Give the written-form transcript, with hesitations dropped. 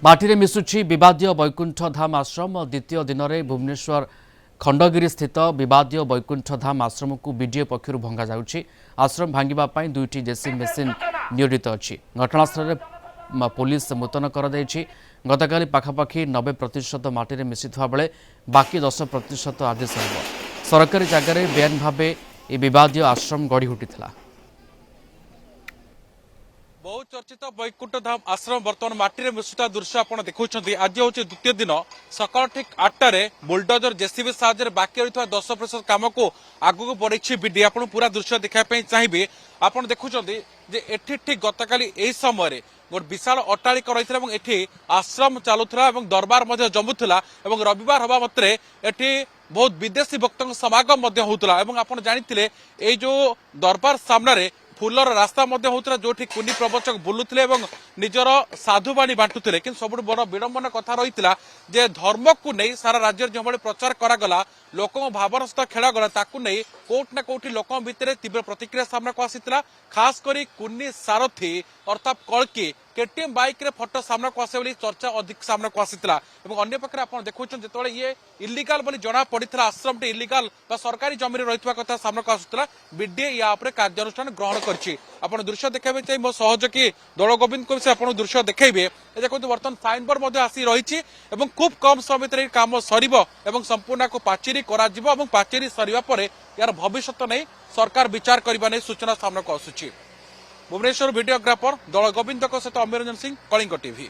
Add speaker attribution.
Speaker 1: माटी मिशुची विवादीय वैकुंठ धाम आश्रम द्वितीय दिन में भुवनेश्वर खंडगिरी स्थित विवादीय वैकुंठ धाम आश्रम को बीडीए पक्षर भंगा जाउछि। आश्रम भांगिबा दुईटी जेसी मेसीन नियोजित अछि। घटनास्थल में पुलिस मुतयन कर गतकाली पाखापाखि 90% माटी मिशिथा बेले बाकी 10% आज सरब। सरकारी जगार बेआईन भावे विवादीय आश्रम गढ़ी उठिला।
Speaker 2: बहु चर्चित वैकुंठ धाम आश्रम बर्तमान माटी मिशुता दृश्य आप देखुं। आज हूँ द्वितीय दिन सका ठीक 8टार बुलडोजर जेसीबी साहाय्य बाकी रही 10% कम को आगू बढ़ी बीडी। आप पूरा दृश्य देखापी चाहिए। आप देखुं एठी ठीक गतकाली यही समय गोटे विशाल अट्टालिका रही आश्रम चलुला दरबार जमुला रविवार हवा मात्रे एठी बहुत विदेशी भक्तों समागम होता। आप जानी ये जो दरबार सामने फूलर रास्ता होता जो कुनी प्रवचक बुलुले निजर साधुवाणी बांटुले कि सब बड़ विडंबना कथा रही जे धर्म को नहीं सारा राज्य जो भाई प्रचार करागला लोक भावर सहित खेलगला ताकू नहीं कोट ना कोटी लोक भितर तीव्र प्रतिक्रिया सामना को आसीला। खास करी कुनी सारथी अर्थात कल्कि केटीएम बाइक रे फोटो सामना को आसे चर्चा अधिक सामना को आसीला। अन्य पक्षे आप देखुं जो ये इलिगाल बोली जना पड़ा आश्रम टी इलिगाल सरकारी जमी रही कथा सामना को आसूला बीडीए या कार्यानुष्ठान ग्रहण कर। आप दृश्य देखा चाहिए मो सहयोगी दौल गोविंद को आप दृश्य देखिए। देखो बर्तमान साइन बोर्ड आसी रही खूब कम समय कम सर संपूर्ण को पाचेरी पाचेरी सरिबा परे यार भविष्य नहीं सरकार विचार करने नहीं सूचना सामना को आसुची। भुवनेश्वर वीडियोग्राफर दौल गोविंद सहित अमीररंजन सिंह कलिंग टीवी।